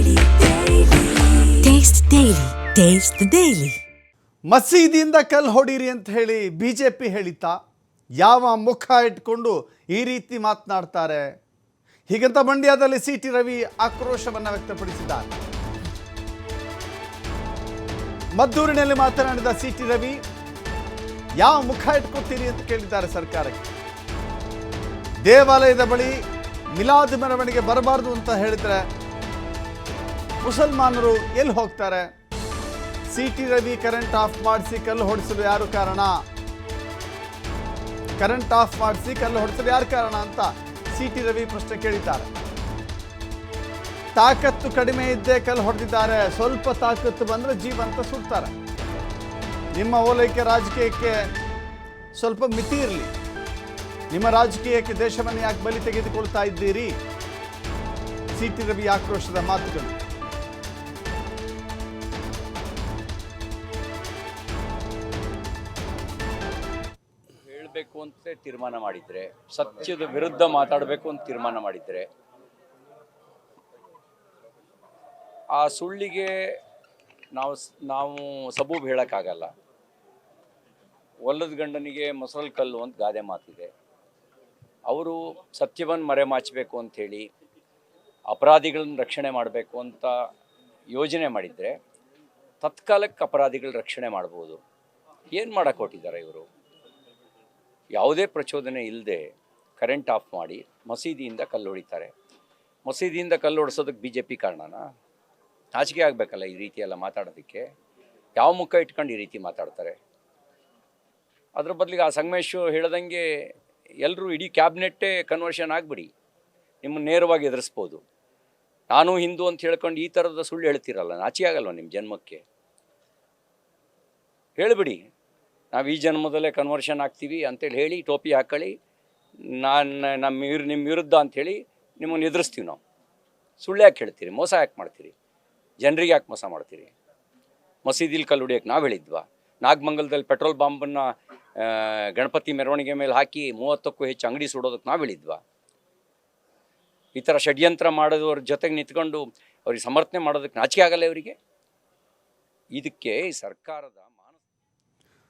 Taste the Daily. Taste the Daily. ಮಸೀದಿಯಿಂದ ಕಲ್ಲು ಹೊಡೀರಿ ಅಂತ ಹೇಳಿ ಬಿಜೆಪಿ ಹೇಳಿತಾ ಯಾವ ಮುಖ ಇಟ್ಕೊಂಡು ಈ ರೀತಿ ಮಾತನಾಡ್ತಾರೆ ಹೀಗಂತ ಮಂಡ್ಯದಲ್ಲಿ ಸಿಟಿ ರವಿ ಆಕ್ರೋಶವನ್ನು ವ್ಯಕ್ತಪಡಿಸಿದ್ದಾರೆ. ಮದ್ದೂರಿನಲ್ಲಿ ಮಾತನಾಡಿದ ಸಿಟಿ ರವಿ ಯಾವ ಮುಖ ಇಟ್ಕೊತೀರಿ ಅಂತ ಕೇಳಿದ್ದಾರೆ ಸರ್ಕಾರಕ್ಕೆ. ದೇವಾಲಯದ ಬಳಿ ಮಿಲಾದ್ ಮೆರವಣಿಗೆ ಬರಬಾರ್ದು ಅಂತ ಹೇಳಿದ್ರೆ ಮುಸಲ್ಮಾನರು ಎಲ್ಲಿ ಹೋಗ್ತಾರೆ? ಸಿಟಿ ರವಿ ಕರೆಂಟ್ ಆಫ್ ಮಾಡಿಸಿ ಕಲ್ಲು ಹೊಡೆಸಲು ಯಾರು ಕಾರಣ? ಕರೆಂಟ್ ಆಫ್ ಮಾಡಿಸಿ ಕಲ್ಲು ಹೊಡೆಸಲು ಯಾರು ಕಾರಣ ಅಂತ ಸಿಟಿ ರವಿ ಪ್ರಶ್ನೆ ಕೇಳಿದ್ದಾರೆ. ತಾಕತ್ತು ಕಡಿಮೆ ಇದ್ದೇ ಕಲ್ಲು ಹೊಡೆದಿದ್ದಾರೆ, ಸ್ವಲ್ಪ ತಾಕತ್ತು ಬಂದರೆ ಜೀವಂತ ಸುಡ್ತಾರೆ. ನಿಮ್ಮ ಓಲೈಕೆ ರಾಜಕೀಯಕ್ಕೆ ಸ್ವಲ್ಪ ಮಿತಿ ಇರಲಿ. ನಿಮ್ಮ ರಾಜಕೀಯಕ್ಕೆ ದೇಶವನ್ನು ಯಾಕೆ ಬಲಿ ತೆಗೆದುಕೊಳ್ತಾ ಇದ್ದೀರಿ? ಸಿಟಿ ರವಿ ಆಕ್ರೋಶದ ಮಾತುಗಳು. ಹೇಳಬೇಕು ಅಂತ ತೀರ್ಮಾನ ಮಾಡಿದ್ರೆ, ಸತ್ಯದ ವಿರುದ್ಧ ಮಾತಾಡಬೇಕು ಅಂತ ತೀರ್ಮಾನ ಮಾಡಿದ್ರೆ, ಆ ಸುಳ್ಳಿಗೆ ನಾವು ಸಬೂಬ್ ಹೇಳೋಕ್ಕಾಗಲ್ಲ. ಒಲ್ಲದ ಗಂಡನಿಗೆ ಮೊಸಲ್ ಕಲ್ಲು ಅಂತ ಗಾದೆ ಮಾತಿದೆ. ಅವರು ಸತ್ಯವನ್ನು ಮರೆಮಾಚಬೇಕು ಅಂಥೇಳಿ ಅಪರಾಧಿಗಳನ್ನ ರಕ್ಷಣೆ ಮಾಡಬೇಕು ಅಂತ ಯೋಜನೆ ಮಾಡಿದರೆ ತತ್ಕಾಲಕ್ಕೆ ಅಪರಾಧಿಗಳ ರಕ್ಷಣೆ ಮಾಡ್ಬೋದು. ಏನು ಮಾಡಕ್ಕೆ ಹೊಟ್ಟಿದ್ದಾರೆ ಇವರು? ಯಾವುದೇ ಪ್ರಚೋದನೆ ಇಲ್ಲದೆ ಕರೆಂಟ್ ಆಫ್ ಮಾಡಿ ಮಸೀದಿಯಿಂದ ಕಲ್ಲು ಹೊಡಿತಾರೆ. ಮಸೀದಿಯಿಂದ ಕಲ್ಲು ಹೊಡಿಸೋದಕ್ಕೆ ಬಿ ಜೆ ಪಿ ಕಾರಣನಾ? ನಾಚಿಕೆ ಆಗಬೇಕಲ್ಲ ಈ ರೀತಿ ಎಲ್ಲ ಮಾತಾಡೋದಕ್ಕೆ. ಯಾವ ಮುಖ ಇಟ್ಕೊಂಡು ಈ ರೀತಿ ಮಾತಾಡ್ತಾರೆ? ಅದ್ರ ಬದಲಿಗೆ ಆ ಸಂಗಮೇಶ್ ಹೇಳ್ದಂಗೆ ಎಲ್ಲರೂ ಇಡೀ ಕ್ಯಾಬಿನೆಟ್ಟೇ ಕನ್ವರ್ಷನ್ ಆಗಿಬಿಡಿ, ನಿಮ್ಮನ್ನು ನೇರವಾಗಿ ಎದುರಿಸ್ಬೋದು. ನಾನು ಹಿಂದೂ ಅಂತ ಹೇಳ್ಕೊಂಡು ಈ ಥರದ ಸುಳ್ಳು ಹೇಳ್ತಿರಲ್ಲ, ನಾಚಿಕೆ ಆಗಲ್ವ ನಿಮ್ಮ ಜನ್ಮಕ್ಕೆ? ಹೇಳಿಬಿಡಿ, ನಾವು ಈ ಜನ್ಮದಲ್ಲೇ ಕನ್ವರ್ಷನ್ ಆಗ್ತೀವಿ ಅಂತೇಳಿ ಹೇಳಿ, ಟೋಪಿ ಹಾಕೊಳ್ಳಿ, ನಿಮ್ಮ ವಿರುದ್ಧ ಅಂಥೇಳಿ ನಿಮ್ಮನ್ನು ಎದುರಿಸ್ತೀವಿ ನಾವು. ಸುಳ್ಳು ಯಾಕೆ ಹೇಳ್ತೀರಿ? ಮೋಸ ಯಾಕೆ ಮಾಡ್ತೀರಿ? ಜನರಿಗೆ ಯಾಕೆ ಮೋಸ ಮಾಡ್ತೀರಿ? ಮಸೀದಿಲಿ ಕಲ್ಲು ಹೊಡಿಯೋಕ್ಕೆ ನಾವು ಹೇಳಿದ್ವಾ? ನಾಗಮಂಗಲದಲ್ಲಿ ಪೆಟ್ರೋಲ್ ಬಾಂಬನ್ನು ಗಣಪತಿ ಮೆರವಣಿಗೆ ಮೇಲೆ ಹಾಕಿ 30ಕ್ಕೂ ಹೆಚ್ಚು ಅಂಗಡಿ ಸುಡೋದಕ್ಕೆ ನಾವು ಹೇಳಿದ್ವಾ? ಈ ಥರ ಷಡ್ಯಂತ್ರ ಮಾಡೋದವ್ರ ಜೊತೆಗೆ ನಿಂತ್ಕೊಂಡು ಅವ್ರಿಗೆ ಸಮರ್ಥನೆ ಮಾಡೋದಕ್ಕೆ ನಾಚಿಕೆ ಆಗಲ್ಲ ಇವರಿಗೆ? ಇದಕ್ಕೆ ಸರ್ಕಾರದ